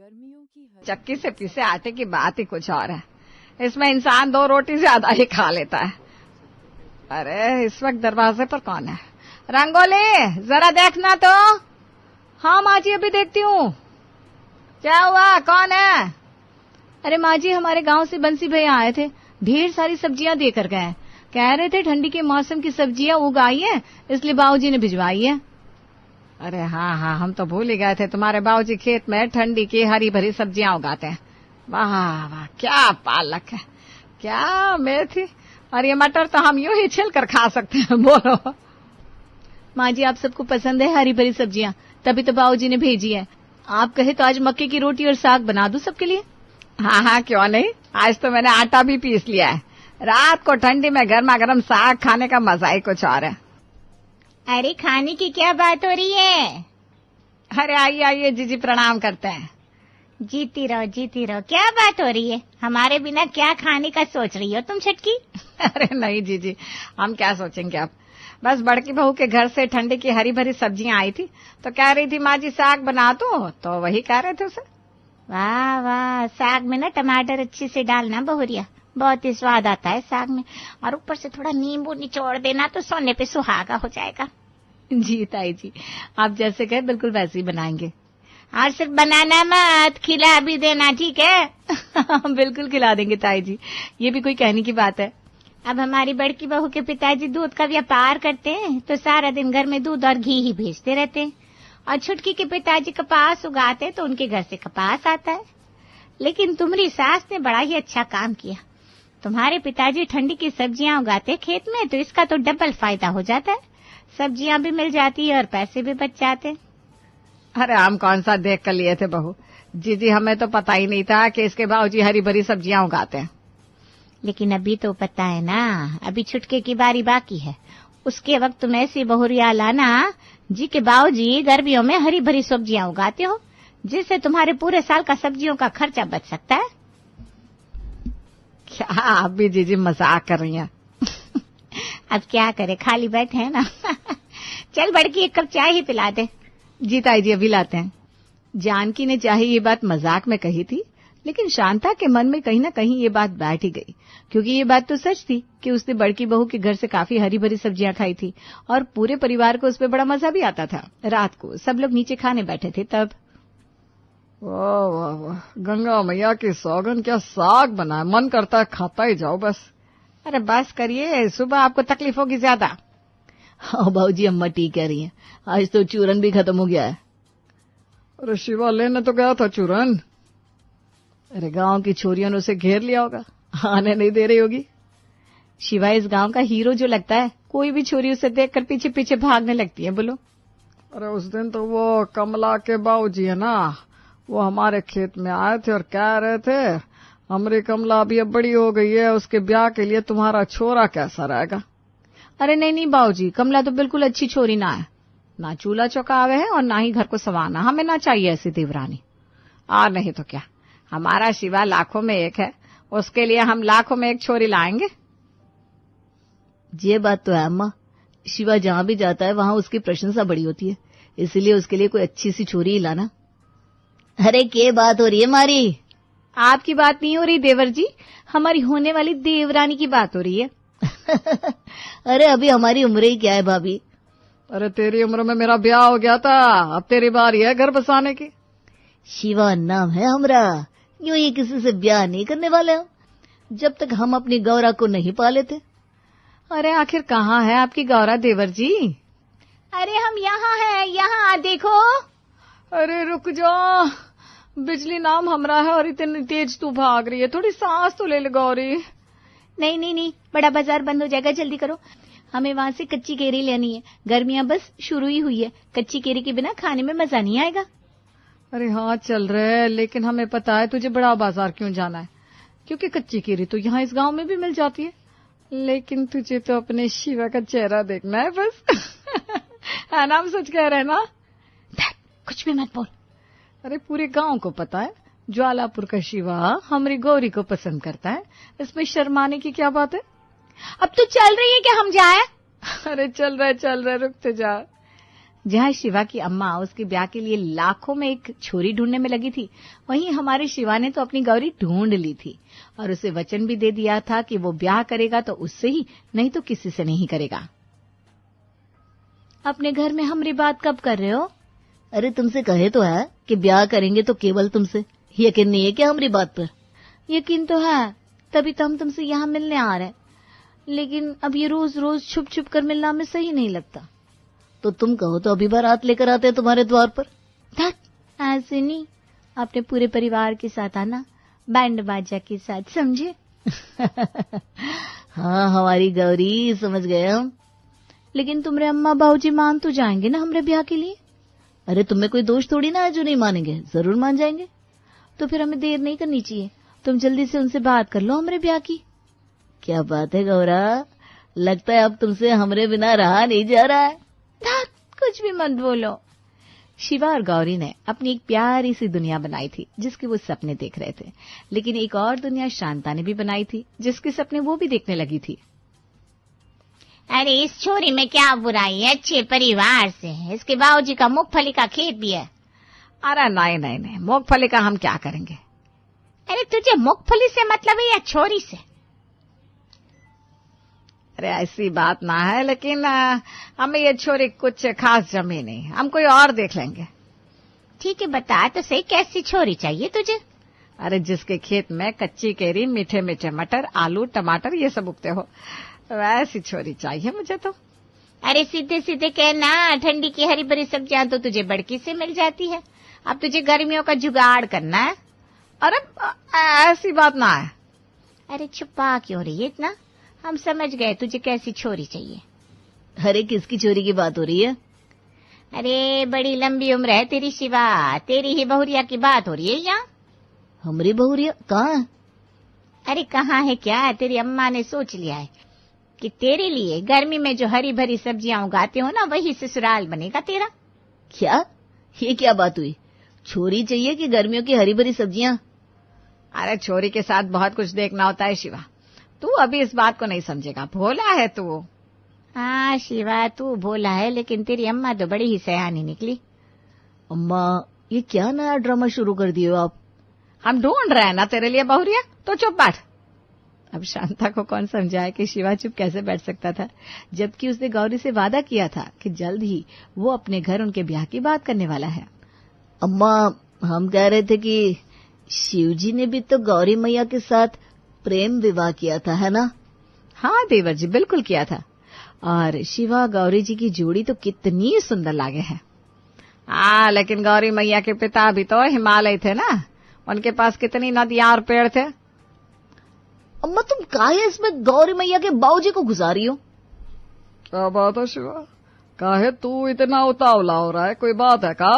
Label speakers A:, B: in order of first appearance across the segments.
A: गर्मियों की
B: चक्की से पीसे आटे की बात ही कुछ और है। इसमें इंसान 2 रोटी से ज्यादा ही खा लेता है। अरे इस वक्त दरवाजे पर कौन है? रंगोली जरा देखना तो। हाँ माँ जी अभी देखती हूँ। क्या हुआ, कौन है?
C: अरे माँ जी हमारे गांव से बंसी भैया आए थे, ढेर सारी सब्जियां देकर गए। कह रहे थे ठंडी के मौसम की सब्जियां उगाई है, इसलिए बाबूजी ने भिजवाई है।
B: अरे हाँ हाँ, हम तो भूल ही गए थे, तुम्हारे बाबूजी खेत में ठंडी की हरी भरी सब्जियां उगाते हैं। वाह वाह, क्या पालक है, क्या मेथी, और ये मटर तो हम यूं ही छिल कर खा सकते हैं। बोलो
C: माँ जी आप सबको पसंद है हरी भरी सब्जियां, तभी तो बाबूजी ने भेजी है। आप कहे तो आज मक्के की रोटी और साग बना दूं सबके लिए।
B: हाँ हाँ क्यों नहीं, आज तो मैंने आटा भी पीस लिया है। रात को ठंडी में गर्मा गर्म साग खाने का मजा ही कुछ और है।
D: अरे खाने की क्या बात हो रही है?
B: अरे आइए आइए जीजी, प्रणाम करते हैं।
D: जीती रहो जीती रहो। क्या बात हो रही है? हमारे बिना क्या खाने का सोच रही हो तुम छटकी?
B: अरे नहीं जीजी, हम क्या सोचेंगे अब। बस बड़की बहू के घर से ठंडी की हरी भरी सब्जियां आई थी, तो कह रही थी माँ जी साग बना दो, तो वही कह रहे थे उसे।
D: वाह वाह, साग में ना टमाटर अच्छे से डालना बहुरिया, बहुत ही स्वाद आता है साग में, और ऊपर से थोड़ा नींबू निचोड़ देना तो सोने पे सुहागा हो जाएगा।
C: जी ताई जी, आप जैसे कहे बिल्कुल वैसे ही बनाएंगे।
D: और सिर्फ बनाना मत, खिला भी देना, ठीक है?
C: बिल्कुल खिला देंगे ताई जी, ये भी कोई कहने की बात है।
D: अब हमारी बड़की बहू के पिताजी दूध का व्यापार करते हैं, तो सारा दिन घर में दूध और घी ही भेजते रहते हैं, और छुटकी के पिताजी कपास उगाते तो उनके घर से कपास आता है। लेकिन तुम्हारी सास ने बड़ा ही अच्छा काम किया। तुम्हारे पिताजी ठंडी की सब्जियां उगाते खेत में, तो इसका तो डबल फायदा हो जाता है, सब्जियां भी मिल जाती है और पैसे भी बच जाते।
B: अरे हम कौन सा देख कर लिए थे बहू, जीजी हमें तो पता ही नहीं था कि इसके बाबूजी हरी भरी सब्जियां उगाते हैं।
D: लेकिन अभी तो पता है ना, अभी छुटके की बारी बाकी है। उसके वक्त तुम ऐसी बहुरिया लाना जी के बाबूजी गर्मियों में हरी भरी सब्जियां उगाते हो, जिससे तुम्हारे पूरे साल का सब्जियों का खर्चा बच सकता है।
B: क्या आप भी जीजी मजाक कर रही हैं?
D: अब क्या करे, खाली बैठे हैं ना। चल बड़की एक कप चाय ही पिला दे।
C: जी ताई जी अभी लाते हैं। जानकी ने चाहे ये बात मजाक में कही थी, लेकिन शांता के मन में कहीं ना कहीं ये बात बैठ ही गई, क्योंकि ये बात तो सच थी कि उसने बड़की बहू के घर से काफी हरी भरी सब्जियां खाई थी, और पूरे परिवार को उसमें बड़ा मजा भी आता था। रात को सब लोग नीचे खाने बैठे थे तब।
B: वाह वाह वाह, गंगा मैया की सौगन, क्या साग बना है, मन करता है खाता ही जाओ बस। अरे बस करिए, सुबह आपको तकलीफ होगी ज्यादा।
C: हाँ भाऊजी अम्मा ठीक कह रही हैं, आज तो चूरन भी खत्म हो गया है।
B: अरे शिवा लेने तो गया था चूरन।
C: अरे गांव की छोरियों ने उसे घेर लिया होगा, आने नहीं दे रही होगी। शिवा इस गांव का हीरो जो लगता है, कोई भी छोरी उसे देखकर पीछे पीछे भागने लगती है। बोलो।
B: अरे उस दिन तो वो कमला के बाबूजी है ना, वो हमारे खेत में आए थे और कह रहे थे हमारी कमला अभी अब बड़ी हो गई है, उसके ब्याह के लिए तुम्हारा छोरा कैसा रहेगा।
C: अरे नहीं नहीं बाबूजी, कमला तो बिल्कुल अच्छी छोरी ना है, ना चूल्हा चौकावे है और ना ही घर को संवारना, हमें ना चाहिए ऐसी देवरानी।
B: और नहीं तो क्या, हमारा शिवा लाखों में एक है, उसके लिए हम लाखों में एक छोरी लाएंगे।
C: ये बात तो है अम्मा, शिवा जहाँ भी जाता है वहाँ उसकी प्रशंसा बड़ी होती है, इसीलिए उसके लिए कोई अच्छी सी छोरी ही लाना। अरे क्या बात हो रही है हमारी? आपकी बात नहीं हो रही देवर जी, हमारी होने वाली देवरानी की बात हो रही है। अरे अभी हमारी उम्र ही क्या है भाभी।
B: अरे तेरी उम्र में मेरा ब्याह हो गया था, अब तेरी बारी है घर बसाने की।
C: शिवा नाम है हमरा, यूं ही किसी से ब्याह नहीं करने वाले हम, जब तक हम अपनी गौरा को नहीं पाले थे। अरे आखिर कहाँ है आपकी गौरा देवर जी?
D: अरे हम यहाँ हैं, यहाँ देखो।
B: अरे रुक जाओ, बिजली नाम हमरा है और इतनी तेज तू भाग रही है, थोड़ी सांस तो ले ले गौरी।
C: नहीं नहीं नहीं, बड़ा बाजार बंद हो जाएगा, जल्दी करो, हमें वहाँ से कच्ची केरी लेनी है। गर्मियाँ बस शुरू ही हुई है, कच्ची केरी के बिना खाने में मजा नहीं आएगा।
B: अरे हाँ चल रहे, लेकिन हमें पता है तुझे बड़ा बाजार क्यों जाना है, क्योंकि कच्ची केरी तो यहाँ इस गांव में भी मिल जाती है, लेकिन तुझे तो अपने शिवा का चेहरा देखना है बस। है ना, हम सच कह रहे हैं ना?
C: कुछ भी मत बोल।
B: अरे पूरे गांव को पता है ज्वालापुर का शिवा हमारी गौरी को पसंद करता है, इसमें शर्माने की क्या बात है।
D: अब तो चल रही है कि हम जाए?
B: अरे चल रहे रुकते जा।
C: जहाँ शिवा की अम्मा उसके ब्याह के लिए लाखों में एक छोरी ढूंढने में लगी थी, वहीं हमारे शिवा ने तो अपनी गौरी ढूंढ ली थी और उसे वचन भी दे दिया था कि वो ब्याह करेगा तो उससे ही, नहीं तो किसी से नहीं करेगा।
D: अपने घर में हमरी बात कब कर रहे हो?
C: अरे तुमसे कहे तो है कि ब्याह करेंगे तो केवल तुमसे। यकीन नहीं है क्या हमारी बात पर?
D: यकीन तो है, तभी तो हम तुमसे यहाँ मिलने आ रहे हैं। लेकिन अब ये रोज रोज छुप छुप कर मिलना हमें सही नहीं लगता।
C: तो तुम कहो तो अभी बारात लेकर आते हैं तुम्हारे द्वार पर।
D: ऐसे नहीं, अपने पूरे परिवार के साथ आना, बैंड बाजा के साथ, समझे?
C: हाँ हमारी गौरी, समझ गए हम।
D: लेकिन तुम्हारे अम्मा बाबूजी मान तो जाएंगे ना हमारे ब्याह के लिए?
C: अरे तुम्हें कोई दोष थोड़ी ना है जो नहीं मानेंगे, जरूर मान जाएंगे।
D: तो फिर हमें देर नहीं करनी चाहिए, तुम जल्दी से उनसे बात कर लो हमारे ब्याह की।
C: क्या बात है गौरा, लगता है अब तुमसे हमरे बिना रहा नहीं जा रहा है।
D: कुछ भी मत बोलो।
C: शिवा और गौरी ने अपनी एक प्यारी सी दुनिया बनाई थी जिसके वो सपने देख रहे थे, लेकिन एक और दुनिया शांता ने भी बनाई थी जिसके सपने वो भी देखने लगी थी।
D: अरे इस छोरी में क्या बुराई है, अच्छे परिवार से है, इसके बाबूजी का मूंगफली का खेत भी है।
B: अरे नहीं नहीं नहीं, मूंगफली का हम क्या करेंगे?
D: अरे तुझे मूंगफली से मतलब है या छोरी से?
B: अरे ऐसी बात ना है, लेकिन हमें ये छोरी कुछ खास जमी नहीं, हम कोई और देख लेंगे।
D: ठीक है, बता तो सही कैसी छोरी चाहिए तुझे?
B: अरे जिसके खेत में कच्ची केरी, मीठे मीठे मटर, आलू, टमाटर ये सब उगते हो, वैसी छोरी चाहिए मुझे तो।
D: अरे सीधे सीधे कहना, ठंडी की हरी भरी सब्जियां तो तुझे बड़की से मिल जाती है, अब तुझे गर्मियों का जुगाड़ करना है।
B: अरे ऐसी बात ना है।
D: अरे छुपा क्यों रही है इतना, हम समझ गए तुझे कैसी छोरी चाहिए।
C: अरे किसकी छोरी की बात हो रही है?
D: अरे बड़ी लंबी उम्र है तेरी शिवा, तेरी ही बहुरिया की बात हो रही है यहाँ।
C: हमारी बहुरिया कहाँ है?
D: अरे कहाँ है क्या, तेरी अम्मा ने सोच लिया है कि तेरे लिए गर्मी में जो हरी भरी सब्जियां उगाते हो ना, वही ससुराल बनेगा तेरा।
C: क्या? ये क्या बात हुई? छोरी चाहिए कि गर्मियों की हरी भरी सब्जियां?
B: अरे छोरी के साथ बहुत कुछ देखना होता है शिवा, तू अभी इस बात को नहीं समझेगा, भोला है तू।
D: हाँ शिवा तू भोला है, लेकिन तेरी अम्मा तो बड़ी ही सयानी निकली।
C: अम्मा ये क्या नया ड्रामा शुरू कर दिए हो आप?
B: हम ढूंढ रहे हैं ना तेरे लिए बहुरिया, तो चुप बैठ। अब शांता को कौन समझाए कि शिवा चुप कैसे बैठ सकता था, जबकि उसने गौरी से वादा किया था कि जल्द ही वो अपने घर उनके ब्याह की बात करने वाला है।
C: अम्मा हम कह रहे थे कि शिवजी ने भी तो गौरी मैया के साथ प्रेम विवाह किया था, है ना?
B: हाँ देवर जी, बिल्कुल किया था। और शिवा गौरी जी की जोड़ी तो कितनी सुंदर लागे है। हाँ लेकिन गौरी मैया के पिता भी तो हिमालय थे ना, उनके पास कितनी नदियां और पेड़ थे।
C: अम्मा तुम काहे इसमें गौरी मैया के बाबूजी को घुसा रही हो?
B: क्या बात है शिवा, काहे तू इतना उतावला हो रहा है, कोई बात है का?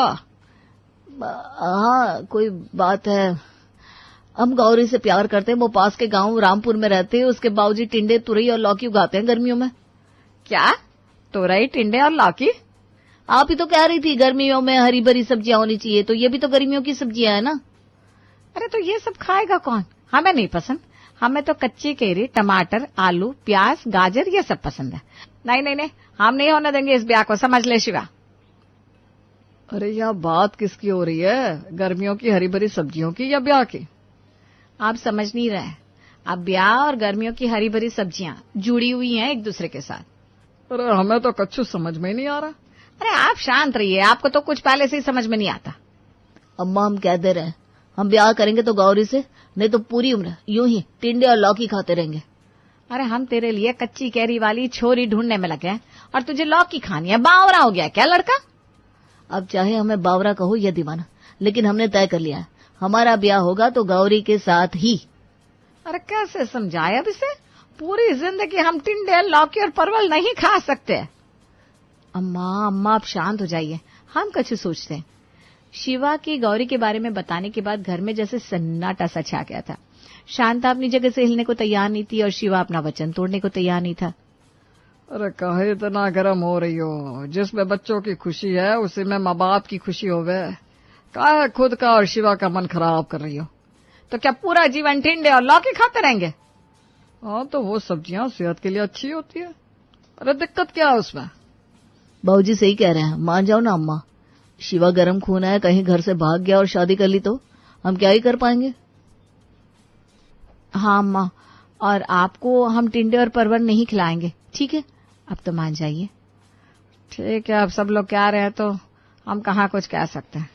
C: हाँ कोई बात है, हम गौरी से प्यार करते हैं, वो पास के गांव रामपुर में रहते हैं, उसके बाबूजी टिंडे, तुरई और लौकी उगाते हैं गर्मियों में।
B: क्या? तुरई, टिंडे और लौकी?
C: आप ही तो कह रही थी गर्मियों में हरी भरी सब्जियां होनी चाहिए, तो ये भी तो गर्मियों की सब्जियां है ना।
B: अरे तो ये सब खाएगा कौन? हमें नहीं पसंद, हमें तो कच्ची केरी, टमाटर, आलू, प्याज, गाजर ये सब पसंद है। नहीं नहीं नहीं, हम नहीं होने देंगे इस ब्याह को, समझ ले शिवा। अरे यहाँ बात किसकी हो रही है, गर्मियों की हरी भरी सब्जियों की या ब्याह की? आप समझ नहीं रहे, अब ब्याह और गर्मियों की हरी भरी सब्जियां जुड़ी हुई हैं एक दूसरे के साथ। अरे हमें तो कच्छु समझ में ही नहीं आ रहा। अरे आप शांत रहिए, आपको तो कुछ पहले से ही समझ में नहीं आता।
C: अम्मा हम कह दे रहे हैं, हम ब्याह करेंगे तो गौरी से, नहीं तो पूरी उम्र यूं ही टिंडे और लौकी खाते रहेंगे।
B: अरे हम तेरे लिए कच्ची कैरी वाली छोरी ढूंढने में लगे हैं और तुझे लौकी खानी है, बावरा हो गया क्या लड़का?
C: अब चाहे हमें बावरा कहो या दीवाना, लेकिन हमने तय कर लिया है, हमारा ब्याह होगा तो गौरी के साथ ही।
B: अरे कैसे समझाए अब इसे, पूरी जिंदगी हम टिंडे, लौकी और परवल नहीं खा सकते। अम्मा आप शांत हो जाइए, हम कुछ सोचते हैं। शिवा की गौरी के बारे में बताने के बाद घर में जैसे सन्नाटा सा छा गया था। शांता अपनी जगह से हिलने को तैयार नहीं थी और शिवा अपना वचन तोड़ने को तैयार नहीं था। अरे काहे इतना गर्म हो रही हो, जिसमें बच्चों की खुशी है उसी में माँ बाप की खुशी होवे, काहे खुद का और शिवा का मन खराब कर रही हो? तो क्या पूरा जीवन टिंडे और लौकी खाते रहेंगे? हाँ तो वो सब्जियां सेहत के लिए अच्छी होती है। अरे दिक्कत क्या है उसमें?
C: बाबूजी सही कह रहे हैं, मान जाओ ना अम्मा। शिवा गरम खून है, कहीं घर से भाग गया और शादी कर ली तो हम क्या ही कर पाएंगे।
B: हाँ अम्मा, और आपको हम टिंडे और परवर नहीं खिलाएंगे, ठीक है? अब तो मान जाइए। ठीक है, अब सब लोग कह रहे हैं तो हम कहाँ कुछ कह सकते हैं।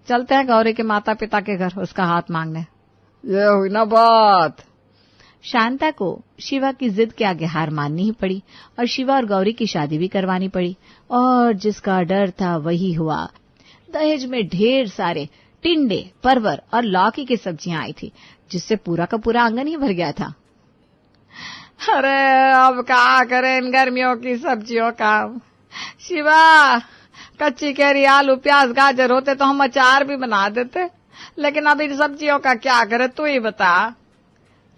B: चलते हैं गौरी के माता पिता के घर उसका हाथ मांगने। ये हुई ना बात। शांता को शिवा की जिद के आगे हार माननी ही पड़ी और शिवा और गौरी की शादी भी करवानी पड़ी। और जिसका डर था वही हुआ। दहेज में ढेर सारे टिंडे, परवर और लौकी की सब्जियां आई थी, जिससे पूरा का पूरा आंगन ही भर गया था। अरे अब क्या करें इन गर्मियों की सब्जियों का। शिवा, कच्ची कैरी, आलू, प्याज, गाजर होते तो हम अचार भी बना देते, लेकिन अब इन सब्जियों का क्या करे, तू ही बता।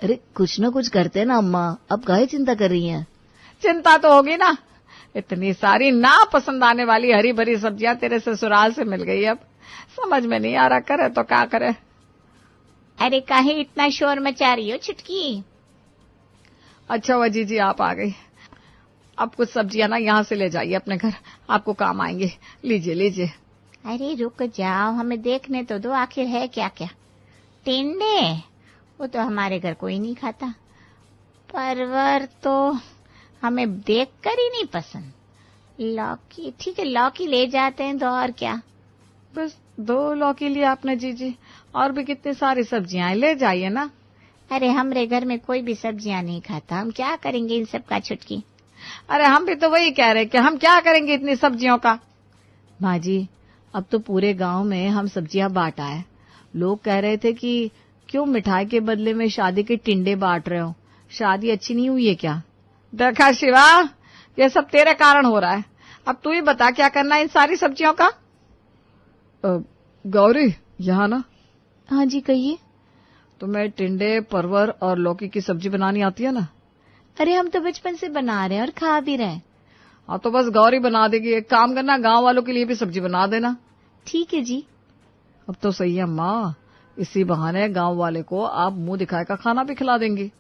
C: अरे कुछ न कुछ करते ना अम्मा, अब काहे चिंता कर रही हैं?
B: चिंता तो होगी ना, इतनी सारी ना पसंद आने वाली हरी भरी सब्जियां तेरे ससुराल से मिल गई। अब समझ में नहीं आ रहा करे तो क्या करे।
D: अरे काहे इतना शोर मचा रही हो छुटकी?
B: अच्छा वजी जी, आप आ गई। अब कुछ सब्जियां ना यहाँ से ले जाइए अपने घर, आपको काम आएंगे। लीजिए लीजिए।
D: अरे रुक जाओ, हमें देखने तो दो, आखिर है क्या क्या। टिंडे वो तो हमारे घर कोई नहीं खाता, परवर तो हमें देखकर ही नहीं पसंद। लौकी ठीक है, लौकी ले जाते हैं तो और क्या।
B: बस 2 लौकी लिए आपने जीजी, और भी कितनी सारी सब्जियां ले जाइए ना।
D: अरे हमरे घर में कोई भी सब्जियां नहीं खाता, हम क्या करेंगे इन सब का छुटकी।
B: अरे हम भी तो वही कह रहे कि हम क्या करेंगे इतनी सब्जियों का। माँ जी, अब तो पूरे गांव में हम सब्जियां बांट आए। लोग कह रहे थे कि क्यों मिठाई के बदले में शादी के टिंडे बांट रहे हो, शादी अच्छी नहीं हुई है क्या? देखा शिवा, ये सब तेरे कारण हो रहा है। अब तू ही बता क्या करना है इन सारी सब्जियों का। गौरी, यहाँ ना।
C: हाँ जी कहिए।
B: तुम्हें टिंडे, परवर और लौकी की सब्जी बनानी आती है ना?
C: अरे हम तो बचपन से बना रहे हैं और खा भी रहे हैं।
B: हाँ तो बस गौरी बना देगी। एक काम करना, गांव वालों के लिए भी सब्जी बना देना।
C: ठीक है जी।
B: अब तो सही है माँ, इसी बहाने गांव वाले को आप मुंह दिखाए का खाना भी खिला देंगी।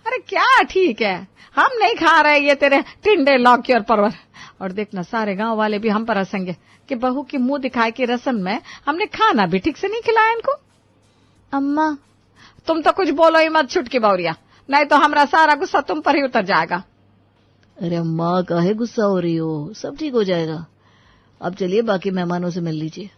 B: अरे क्या ठीक है, हम नहीं खा रहे ये तेरे टिंडे, लौकी और परवर। और देखना सारे गांव वाले भी हम पर हंसेंगे कि बहू की मुंह दिखाए की रस्म में हमने खाना भी ठीक से नहीं खिलाया इनको।
C: अम्मा
B: तुम तो कुछ बोलो ही मत छुटकी बौरिया, नहीं तो हमारा सारा गुस्सा तुम पर ही उतर जाएगा।
C: अरे अम्मा काहे गुस्सा हो रही हो, सब ठीक हो जाएगा। अब चलिए बाकी मेहमानों से मिल लीजिए।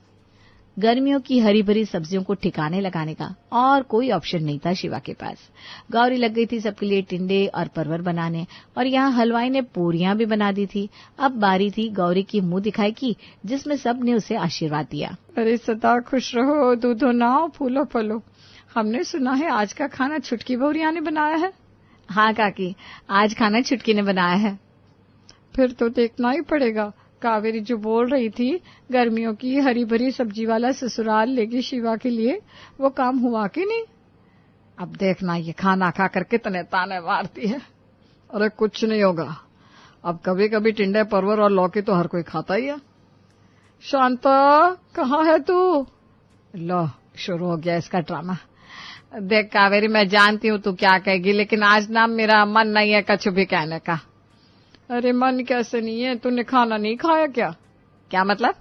B: गर्मियों की हरी भरी सब्जियों को ठिकाने लगाने का और कोई ऑप्शन नहीं था शिवा के पास। गौरी लग गई थी सबके लिए टिंडे और परवर बनाने, और यहाँ हलवाई ने पूरियां भी बना दी थी। अब बारी थी गौरी की मुंह दिखाई की, जिसमें सब ने उसे आशीर्वाद दिया। अरे सदा खुश रहो, दूधो नाव, फूलो फलो। हमने सुना है आज का खाना छुटकी बौरिया ने बनाया है। हाँ काकी, आज खाना छुटकी ने बनाया है। फिर तो देखना ही पड़ेगा। कावेरी जो बोल रही थी गर्मियों की हरी भरी सब्जी वाला ससुराल लेगी शिवा के लिए, वो काम हुआ कि नहीं? अब देखना ये खाना खाकर कितने ताने मारती है। अरे कुछ नहीं होगा, अब कभी कभी टिंडे, परवर और लौकी तो हर कोई खाता ही है। शांता कहाँ है तू? लो शुरू हो गया इसका ड्रामा। देख कावेरी, मैं जानती हूँ तू क्या कहेगी, लेकिन आज ना मेरा मन नहीं है कुछ भी कहने का। अरे मन कैसे नहीं है, तूने खाना नहीं खाया क्या? क्या मतलब?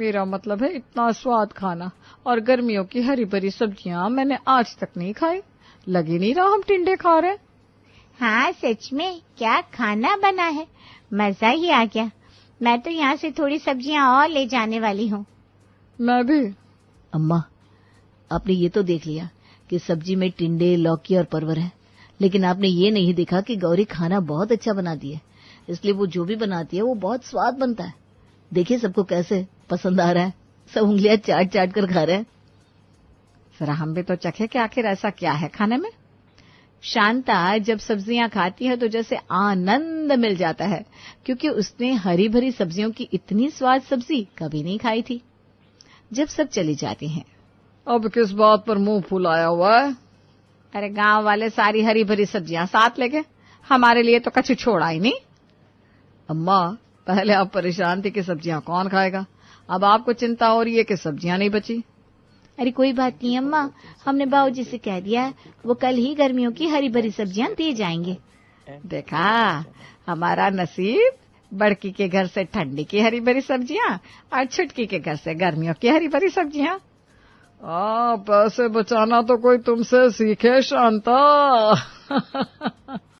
B: मेरा मतलब है इतना स्वाद खाना और गर्मियों की हरी भरी सब्जियां मैंने आज तक नहीं खाई। लगी नहीं रहा हम टिंडे खा रहे।
D: हाँ सच में क्या खाना बना है, मजा ही आ गया। मैं तो यहाँ से थोड़ी सब्जियां और ले जाने वाली हूँ।
B: मैं भी।
C: अम्मा आपने ये तो देख लिया कि सब्जी में टिंडे, लौकी और परवर है, लेकिन आपने ये नहीं देखा कि गौरी खाना बहुत अच्छा बनाती है, इसलिए वो जो भी बनाती है वो बहुत स्वाद बनता है। देखिए सबको कैसे पसंद आ रहा है, सब उंगलियां चाट चाट कर खा रहे हैं।
B: जरा हम भी तो चखे कि आखिर ऐसा क्या है खाने में। शांता जब सब्जियां खाती है तो जैसे आनंद मिल जाता है, क्योंकि उसने हरी भरी सब्जियों की इतनी स्वाद सब्जी कभी नहीं खाई थी। जब सब चली जाती हैं, अब किस बात पर मुंह फुलाया हुआ है? अरे गांव वाले सारी हरी भरी सब्जियां साथ ले गए, हमारे लिए तो कछु छोड़ा ही नहीं। अम्मा पहले आप परेशान थी कि सब्जियां कौन खाएगा, अब आपको चिंता हो रही है कि सब्जियां नहीं बची।
C: अरे कोई बात नहीं अम्मा, हमने बाबूजी से कह दिया है, वो कल ही गर्मियों की हरी भरी सब्जियां दे जाएंगे।
B: देखा हमारा नसीब बड़की के घर से ठंडी की हरी भरी सब्जियां और छुटकी के घर से गर्मियों की हरी भरी सब्जियां। पैसे बचाना तो कोई तुमसे सीखे शांता।